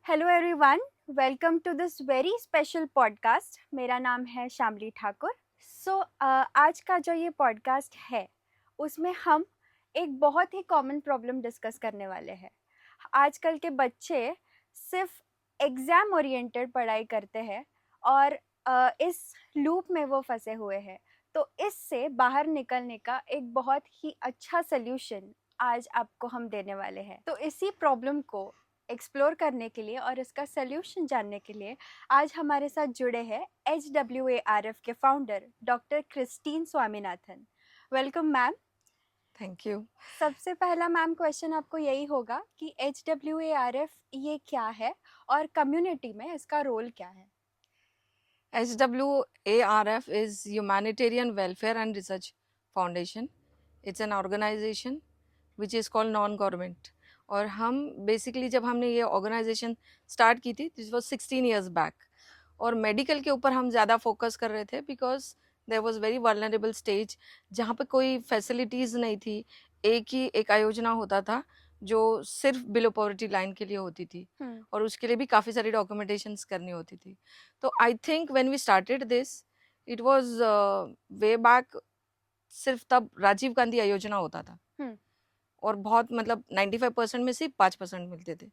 Hello everyone, welcome to this very special podcast. मेरा नाम है शामली ठाकुर। आज का जो ये पॉडकास्ट है उसमें हम एक बहुत ही कॉमन प्रॉब्लम डिस्कस करने वाले हैं। आजकल के बच्चे सिर्फ एग्ज़ाम ओरिएंटेड पढ़ाई करते हैं और इस लूप में वो फंसे हुए हैं। तो इससे बाहर निकलने का एक बहुत ही अच्छा सल्यूशन आज आपको हम देने वाले हैं। तो इसी प्रॉब्लम को एक्सप्लोर करने के लिए और इसका सल्यूशन जानने के लिए आज हमारे साथ जुड़े हैं HWARF के founder doctor Christine Swaminathan. Welcome ma'am. Thank you. सबसे पहला मैम क्वेश्चन आपको यही होगा कि HWARF ये क्या है और कम्युनिटी में इसका रोल क्या है? HWARF is Humanitarian Welfare and Research Foundation. It's an organization which is called non-government. और हम बेसिकली जब हमने ये ऑर्गेनाइजेशन स्टार्ट की थी दिस वाज 16 years बैक, और मेडिकल के ऊपर हम ज़्यादा फोकस कर रहे थे because there was very vulnerable stage जहाँ पे कोई फैसिलिटीज़ नहीं थी। एक आयोजना होता था जो सिर्फ बिलो पॉवर्टी लाइन के लिए होती थी और उसके लिए भी काफ़ी सारी डॉक्यूमेंटेशंस करनी होती थी। तो I think when we started this it was way back, सिर्फ तब राजीव गांधी आयोजना होता था और बहुत मतलब 95% में सिर्फ 5% मिलते थे।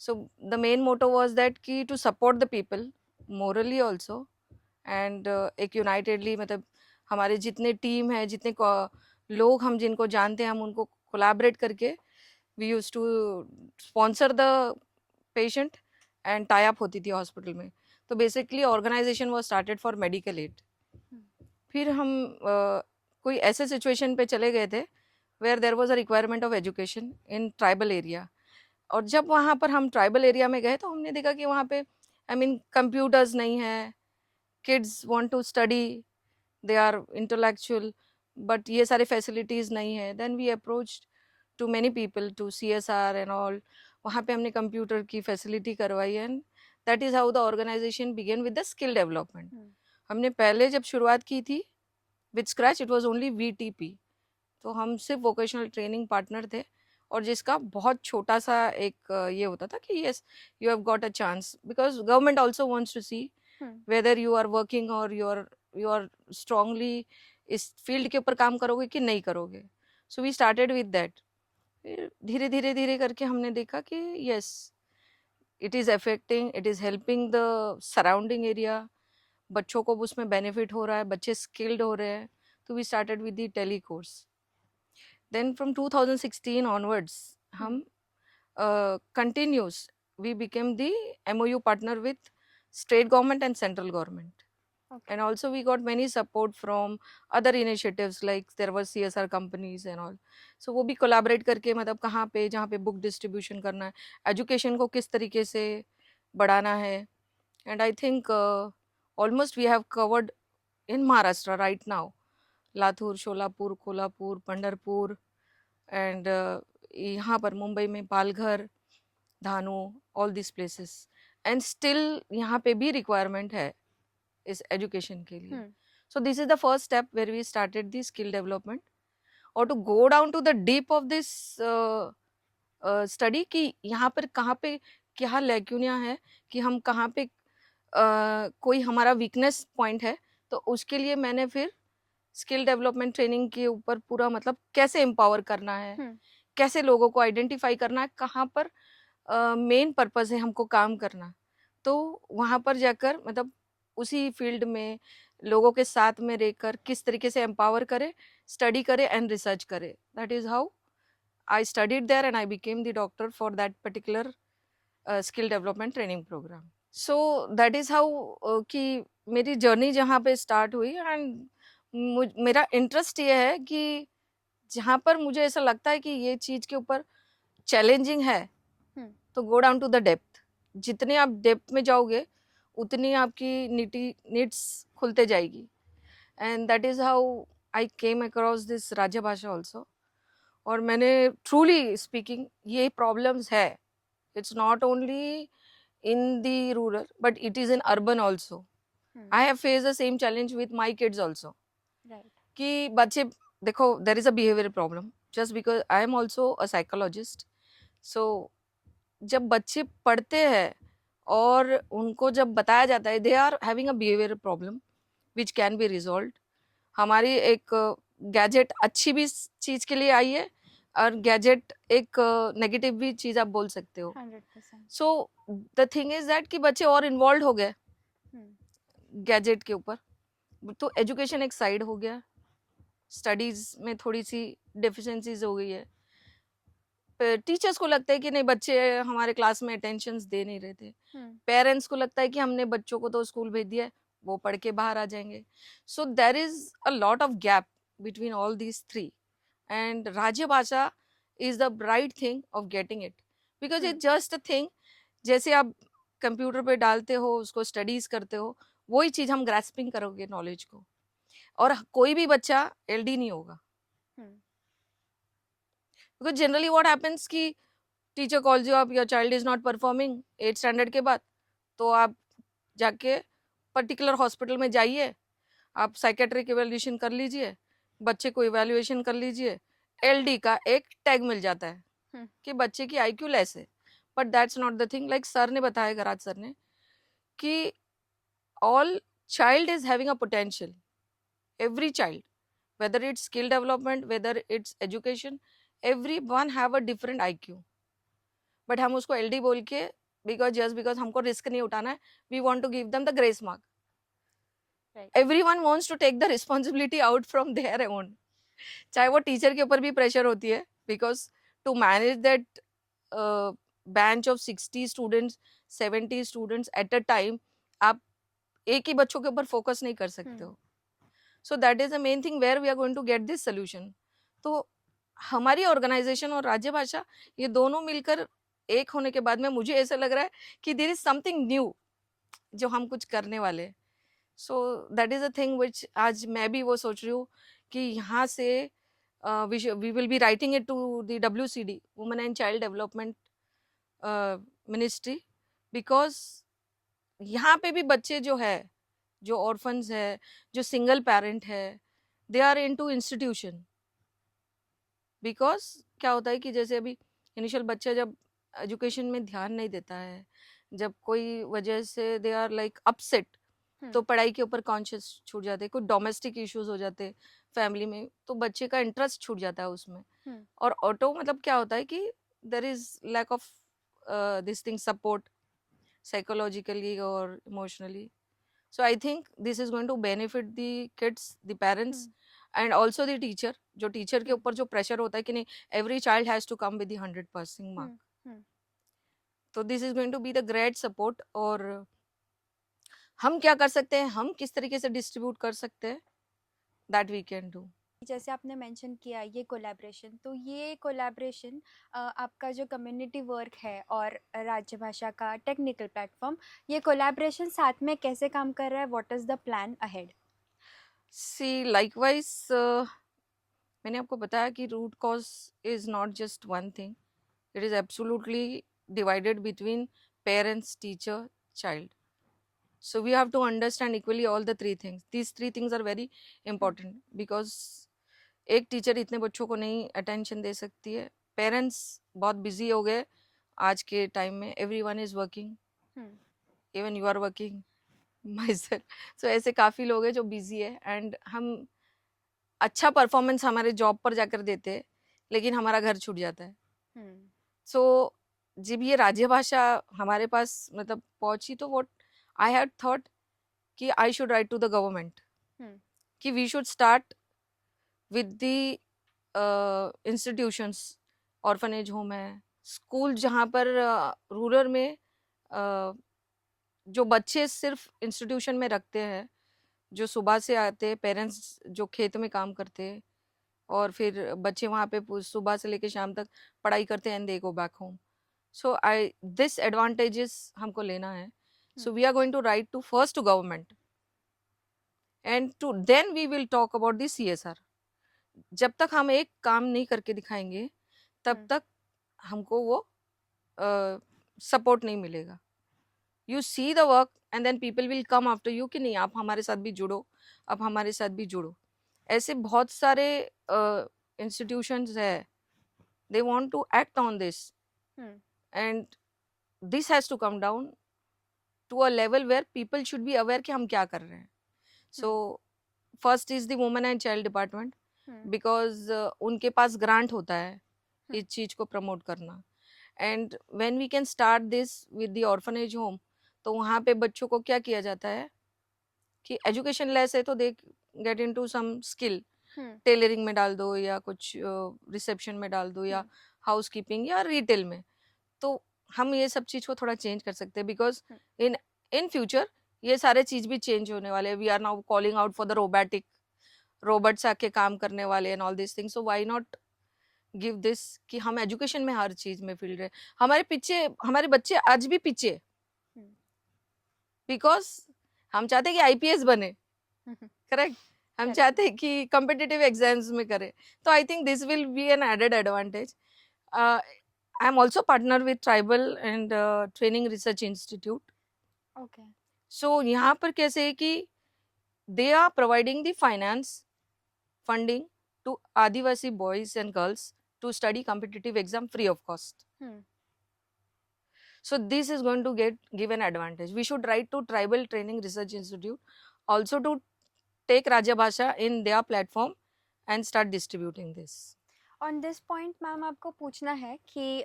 So the main motto was that कि to support the people morally also and एक यूनाइटेडली, मतलब हमारे जितने टीम है, जितने लोग हम जिनको जानते हैं, हम उनको कोलैबोरेट करके we use to sponsor the patient and tie up होती थी हॉस्पिटल में। तो basically organisation was started for medical aid. फिर हम कोई ऐसे सिचुएशन पे चले गए थे where there was a requirement of education in tribal area, और जब वहाँ पर हम ट्राइबल एरिया में गए तो हमने देखा कि वहाँ पे आई मीन कंप्यूटर्स नहीं है, kids want to study, they are intellectual, but ये सारे फैसिलिटीज़ नहीं है। Then we approached to many people, to CSR and all. वहाँ पे हमने कंप्यूटर की फैसिलिटी करवाई and that is how the organisation began with the skill development. हमने पहले जब शुरुआत की थी with scratch it was only VTP, तो हम सिर्फ वोकेशनल ट्रेनिंग पार्टनर थे और जिसका बहुत छोटा सा एक ये होता था कि yes you have got a chance because government also wants to see whether you are working और यू आर स्ट्रांगली इस फील्ड के ऊपर काम करोगे कि नहीं करोगे। So we started with that. फिर धीरे धीरे धीरे करके हमने देखा कि yes it is affecting, it is helping the surrounding area, बच्चों को उसमें बेनिफिट हो रहा है, बच्चे स्किल्ड हो रहे हैं। तो we started with the tele course. Then from 2016 onwards हम continues we became the MOU partner with state government and central government. Okay. And also we got many support from other initiatives like there was CSR companies and all. So वो भी collaborate करके मतलब कहाँ पे जहाँ पे book distribution करना है, education को किस तरीके से बढ़ाना है। And I think almost we have covered in Maharashtra right now, Latur, Sholapur, Kolhapur, Pandharpur and यहाँ पर मुंबई में Palghar, Dhanu, all this places. And still यहाँ पे भी रिक्वायरमेंट है इस एजुकेशन के लिए। So this is the first step where we started the skill development और to go down to the deep of this study कि यहाँ पर कहाँ पे क्या लैक्यूनिया है, कि हम कहाँ पे कोई हमारा वीकनेस पॉइंट है। तो उसके लिए मैंने फिर स्किल डेवलपमेंट ट्रेनिंग के ऊपर पूरा मतलब कैसे एम्पावर करना है, कैसे लोगों को आइडेंटिफाई करना है, कहाँ पर मेन पर्पस है हमको काम करना। तो वहाँ पर जाकर मतलब उसी फील्ड में लोगों के साथ में रहकर किस तरीके से एम्पावर करे, स्टडी करे एंड रिसर्च करे। That is how I studied there and I became the doctor for that particular skill development training programme. So that is how कि मेरी जर्नी जहाँ पे स्टार्ट हुई। एंड मेरा इंटरेस्ट ये है कि जहाँ पर मुझे ऐसा लगता है कि ये चीज़ के ऊपर चैलेंजिंग है तो go down to the depth. जितने आप डेप्थ में जाओगे उतनी आपकी नीड्स खुलते जाएगी। And that is how I came across this राजभाषा ऑल्सो। और मैंने ट्रूली स्पीकिंग ये प्रॉब्लम्स है, it's not only in the rural but it is in urban also. I have faced the same challenge with my kids also. Right. कि बच्चे देखो there is a behavioral problem just because I am also a psychologist, so जब बच्चे पढ़ते हैं और उनको जब बताया जाता है they are having a behaviour problem which can be resolve, हमारी एक गैजेट अच्छी भी चीज के लिए आई है और गैजेट एक नेगेटिव भी चीज आप बोल सकते हो. 100%. So the thing is that कि बच्चे और इन्वॉल्व हो गए हम्म. गैजेट के ऊपर, तो एजुकेशन एक साइड हो गया, स्टडीज में थोड़ी सी डेफिशिएंसीज हो गई है. टीचर्स को लगता है कि नहीं बच्चे हमारे क्लास में अटेंशन दे नहीं रहे थे, पेरेंट्स को लगता है कि हमने बच्चों को तो स्कूल भेज दिया है, वो पढ़ के बाहर आ जाएंगे. So there is a lot of gap between all these three and राज्य भाषा is the right thing of getting it because it just a thing. जैसे आप कंप्यूटर पे डालते हो उसको स्टडीज करते हो, वही चीज हम ग्रास्पिंग करोगे नॉलेज को, और कोई भी बच्चा एलडी नहीं होगा. बिकॉज जनरली व्हाट हैपेंस कि teacher calls you up, your child is not performing 8th standard के बाद, तो आप जाके पर्टिकुलर हॉस्पिटल में जाइए, आप साइकेट्रिक इवेल्यूएशन कर लीजिए, बच्चे को इवेल्युएशन कर लीजिए, एलडी का एक टैग मिल जाता है कि बच्चे की आईक्यू लेस है. But that's not the thing. Like sir ने बताया, गराज सर ने, कि all child is having a potential, every child, whether it's skill development, whether it's education, everyone have a different IQ. but हम उसको LD बोल के because हमको risk नहीं उठाना है, we want to give them the grace mark. Right. everyone wants to take the responsibility out from their own, चाहे वो टीचर के ऊपर भी प्रेशर होती है, because to manage that bench of 60 students 70 students at a time, आप एक ही बच्चों के ऊपर फोकस नहीं कर सकते हो. So that is the main thing where we are going to get this solution. तो हमारी ऑर्गेनाइजेशन और राज्य भाषा ये दोनों मिलकर एक होने के बाद में मुझे ऐसा लग रहा है कि देयर इज समथिंग न्यू जो हम कुछ करने वाले. सो that is a thing which आज मैं भी वो सोच रही हूँ कि यहाँ से we will be writing it to the WCD, women and child development ministry, because यहाँ पे भी बच्चे जो है, जो ऑर्फन्स है, जो सिंगल पेरेंट है, they are into institution. Because क्या होता है कि जैसे अभी इनिशियल बच्चा जब एजुकेशन में ध्यान नहीं देता है, जब कोई वजह से दे आर लाइक अपसेट, तो पढ़ाई के ऊपर कॉन्शियस छूट जाते, कुछ डोमेस्टिक इश्यूज हो जाते फैमिली में, तो बच्चे का इंटरेस्ट छूट जाता है उसमें. और ऑटो मतलब क्या होता है कि there is lack of this thing support psychologically और emotionally. So I think this is going to benefit the kids, the parents, and also the teacher. जो टीचर के ऊपर जो प्रेशर होता है कि नहीं every child has to come with the 100 passing mark. तो this is going to be the great support. और हम क्या कर सकते हैं, हम किस तरीके से डिस्ट्रीब्यूट कर सकते हैं, that we can do. जैसे आपने मेंशन किया ये कोलैबोरेशन, तो ये कोलैबोरेशन आपका जो कम्युनिटी वर्क है और राज्य भाषा का टेक्निकल प्लेटफॉर्म, ये कोलैबोरेशन साथ में कैसे काम कर रहा है? What is the plan ahead? See likewise मैंने आपको बताया कि root cause is not just one thing, it is absolutely divided between parents, teacher, child. So we have to understand equally all the three things. These three things are very important because एक teacher इतने बच्चों को नहीं attention दे सकती है. Parents बहुत busy हो गए आज के टाइम में, everyone is working, even you are working my self. So ऐसे काफ़ी लोग हैं जो बिजी है, एंड हम अच्छा परफॉर्मेंस हमारे जॉब पर जाकर देते हैं लेकिन हमारा घर छूट जाता है. सो जब ये राज्य भाषा हमारे पास मतलब पहुंची, तो व्हाट आई हैड थॉट कि I should write to the government कि we should start with the institutions, orphanage home है, स्कूल जहाँ पर रूरल में जो बच्चे सिर्फ इंस्टीट्यूशन में रखते हैं, जो सुबह से आते हैं, पेरेंट्स जो खेत में काम करते हैं, और फिर बच्चे वहाँ पे सुबह से लेकर शाम तक पढ़ाई करते हैं and they go back home. So this advantages हमको लेना है. So we are going to write to first to government and to then we will talk about the CSR. जब तक हम एक काम नहीं करके दिखाएंगे तब तक हमको वो सपोर्ट नहीं मिलेगा. You see the work and then people will come after you कि नहीं आप हमारे साथ भी जुड़ो, आप हमारे साथ भी जुड़ो. ऐसे बहुत सारे इंस्टीट्यूशंस है, they want to act on this, and this has to come down to a level where people should be aware कि हम क्या कर रहे हैं. So first is the women and child department, because उनके पास ग्रांट होता है इस चीज को प्रमोट करना. And when we can start this with the orphanage home, तो वहाँ पे बच्चों को क्या किया जाता है कि एजुकेशन लेस है तो they get into some skill, tailoring में डाल दो या कुछ रिसेप्शन में डाल दो या हाउस कीपिंग या रिटेल में. तो हम ये सब चीज को थोड़ा चेंज कर सकते हैं, बिकॉज इन इन फ्यूचर ये सारे चीज भी चेंज होने वाले हैं. We are now calling out for the robotic, robots आके काम करने वाले and all this things. So why not give this कि हम एजुकेशन में हर चीज में फील्ड रहे. हमारे बच्चे आज भी पीछे, बिकॉज हम चाहते हैं कि आईपीएस बने, करेक्ट. हम Correct. चाहते हैं कि कॉम्पिटिटिव एग्जाम्स में करें. तो I think this will be an added advantage. I am also partner with tribal and training research institute. Okay. सो यहाँ पर कैसे है कि they are providing the finance funding to Adivasi boys and girls to study competitive exam free of cost. So this is going to give an advantage. We should write to Tribal Training Research Institute also to take Rajabhasha in their platform and start distributing this. On this point ma'am आपको पूछना है कि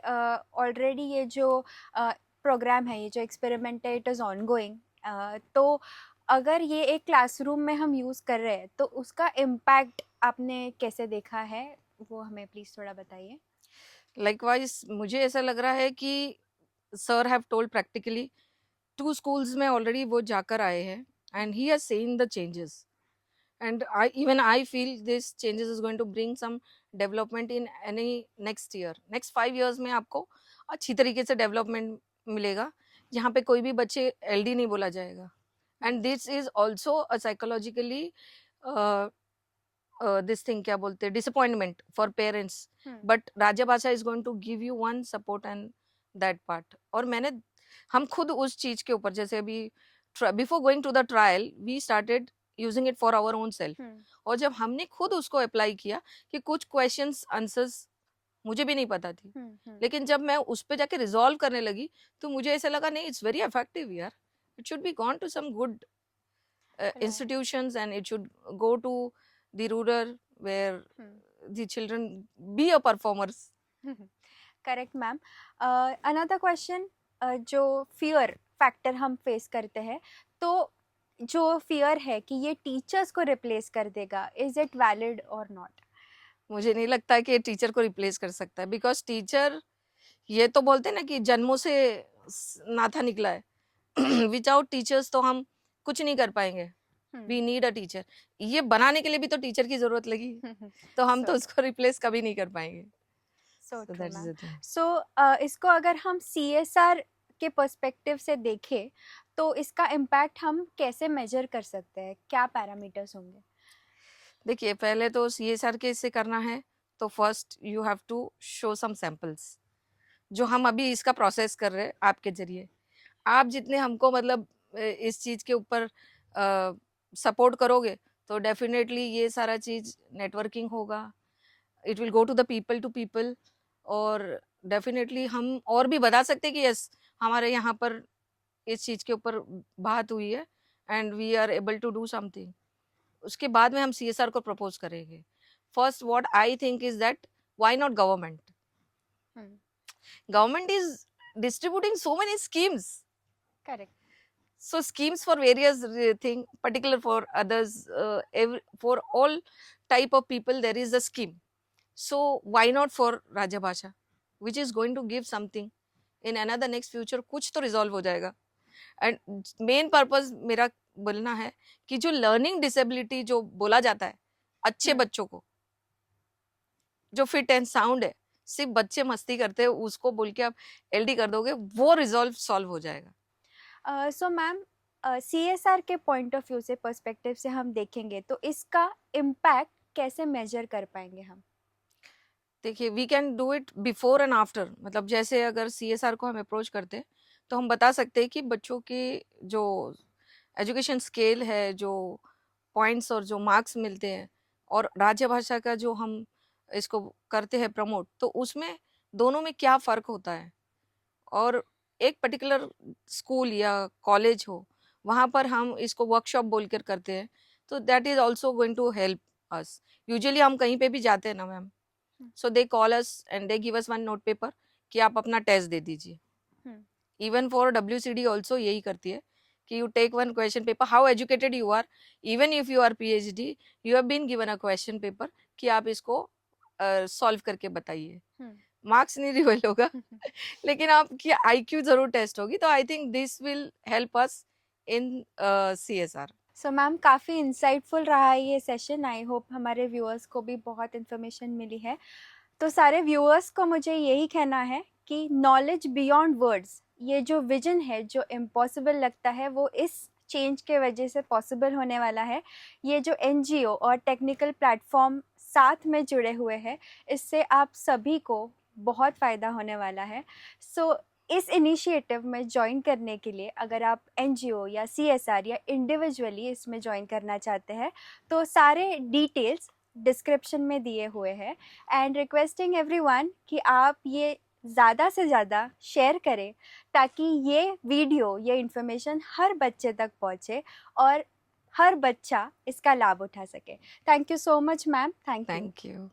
already ये जो programme है, ये जो experiment है, इट इज़ ऑन गोइंग. तो अगर ये एक क्लासरूम में हम यूज़ कर रहे हैं तो उसका इम्पैक्ट आपने कैसे देखा है, वो हमें प्लीज़ थोड़ा बताइए. Likewise, मुझे ऐसा लग रहा है कि sir have told practically 2 schools में ऑलरेडी वो जाकर आए हैं and he has seen the changes. And I feel this changes is going to bring some development in any next year. Next 5 years में आपको अच्छी तरीके से डेवलपमेंट मिलेगा, जहाँ पे कोई भी बच्चे एलडी नहीं बोला जाएगा. And this is also a psychologically this thing क्या बोलते हैं, डिसअपॉइंटमेंट फॉर पेरेंट्स. बट राजाभाषा is going to give you one support and that part. और हम खुद उस चीज के ऊपर, जैसे अभी before going to the trial we started using it for our own self. और जब हमने खुद उसको अप्लाई किया कि कुछ क्वेश्चंस आंसर्स मुझे भी नहीं पता थी, लेकिन जब मैं उस पे जाके रिजॉल्व करने लगी तो मुझे ऐसा लगा नहीं, इट्स वेरी इफेक्टिव यार. It should be gone to some good institutions and it should go to the rural where the children be a performers. Correct ma'am. Another question, जो फियर फैक्टर हम फेस करते हैं, तो जो fear है कि ये टीचर्स को रिप्लेस कर देगा, इज इट वैलिड और नॉट? मुझे नहीं लगता कि ये टीचर को रिप्लेस कर सकता है, बिकॉज टीचर, ये तो बोलते हैं ना कि जन्मों से नाथा निकला है. विदाउट टीचर्स तो हम कुछ नहीं कर पाएंगे. We need a teacher. ये बनाने के लिए भी तो टीचर की जरूरत लगी, तो हम तो उसको रिप्लेस कभी नहीं कर पाएंगे. सो इसको अगर हम CSR के पर्सपेक्टिव से देखें तो इसका इम्पैक्ट हम कैसे मेजर कर सकते हैं, क्या पैरामीटर्स होंगे? देखिए, पहले तो CSR के इससे करना है तो first you have to show some samples, जो हम अभी इसका प्रोसेस कर रहे हैं आपके जरिए. आप जितने हमको मतलब इस चीज के ऊपर सपोर्ट करोगे तो डेफिनेटली ये सारा चीज नेटवर्किंग होगा. It will go to the people to people. और डेफिनेटली हम और भी बता सकते हैं कि यस, हमारे यहाँ पर इस चीज के ऊपर बात हुई है and we are able to do something. उसके बाद में हम CSR को प्रपोज करेंगे. First what I think is that why not government. Government is distributing so many schemes. Correct. So schemes for various thing, particular for others, for all type of people there is a scheme. So why not for Rajabhasha, which is going to give something in another next future, कुछ तो resolve हो जाएगा. And main purpose मेरा बोलना है कि जो learning disability जो बोला जाता है अच्छे बच्चों को, जो fit and sound है, सिर्फ बच्चे मस्ती करते हैं उसको बोल के आप LD कर दोगे, वो solve हो जाएगा. सो मैम, CSR के पॉइंट ऑफ व्यू से, पर्सपेक्टिव से हम देखेंगे तो इसका इम्पैक्ट कैसे मेजर कर पाएंगे हम? देखिए, we can do it before and after. मतलब जैसे अगर CSR को हम अप्रोच करते हैं तो हम बता सकते हैं कि बच्चों की जो एजुकेशन स्केल है, जो पॉइंट्स और जो मार्क्स मिलते हैं, और राजभाषा का जो हम इसको करते हैं प्रमोट, तो उसमें दोनों में क्या फ़र्क होता है. और एक पर्टिकुलर स्कूल या कॉलेज हो, वहाँ पर हम इसको वर्कशॉप बोलकर करते हैं, तो that is also going to help us. Usually हम कहीं पे भी जाते हैं ना ma'am, so they call us and they give us one note paper कि आप अपना टेस्ट दे दीजिए. इवन फॉर WCD ऑल्सो यही करती है कि you take one question paper, how educated you are, even if you are PhD, you have been given a question paper कि आप इसको सॉल्व करके बताइए. मार्क्स नहीं रिवेल होगा लेकिन आपकी IQ जरूर टेस्ट होगी. तो I think this will help us in CSR. So ma'am काफ़ी इंसाइटफुल रहा है ये सेशन. आई होप हमारे व्यूअर्स को भी बहुत इन्फॉर्मेशन मिली है. तो सारे व्यूअर्स को मुझे यही कहना है कि नॉलेज बियॉन्ड वर्ड्स, ये जो विजन है, जो इम्पॉसिबल लगता है, वो इस चेंज के वजह से पॉसिबल होने वाला है. ये जो NGO और टेक्निकल प्लेटफॉर्म साथ में जुड़े हुए हैं, इससे आप सभी को बहुत फ़ायदा होने वाला है. सो इस इनिशिएटिव में ज्वाइन करने के लिए अगर आप NGO या CSR या इंडिविजुअली इसमें ज्वाइन करना चाहते हैं, तो सारे डिटेल्स डिस्क्रिप्शन में दिए हुए हैं. एंड रिक्वेस्टिंग एवरीवन कि आप ये ज़्यादा से ज़्यादा शेयर करें ताकि ये वीडियो, ये इन्फॉर्मेशन हर बच्चे तक पहुँचे और हर बच्चा इसका लाभ उठा सके. Thank you so much ma'am. Thank you. Thank you.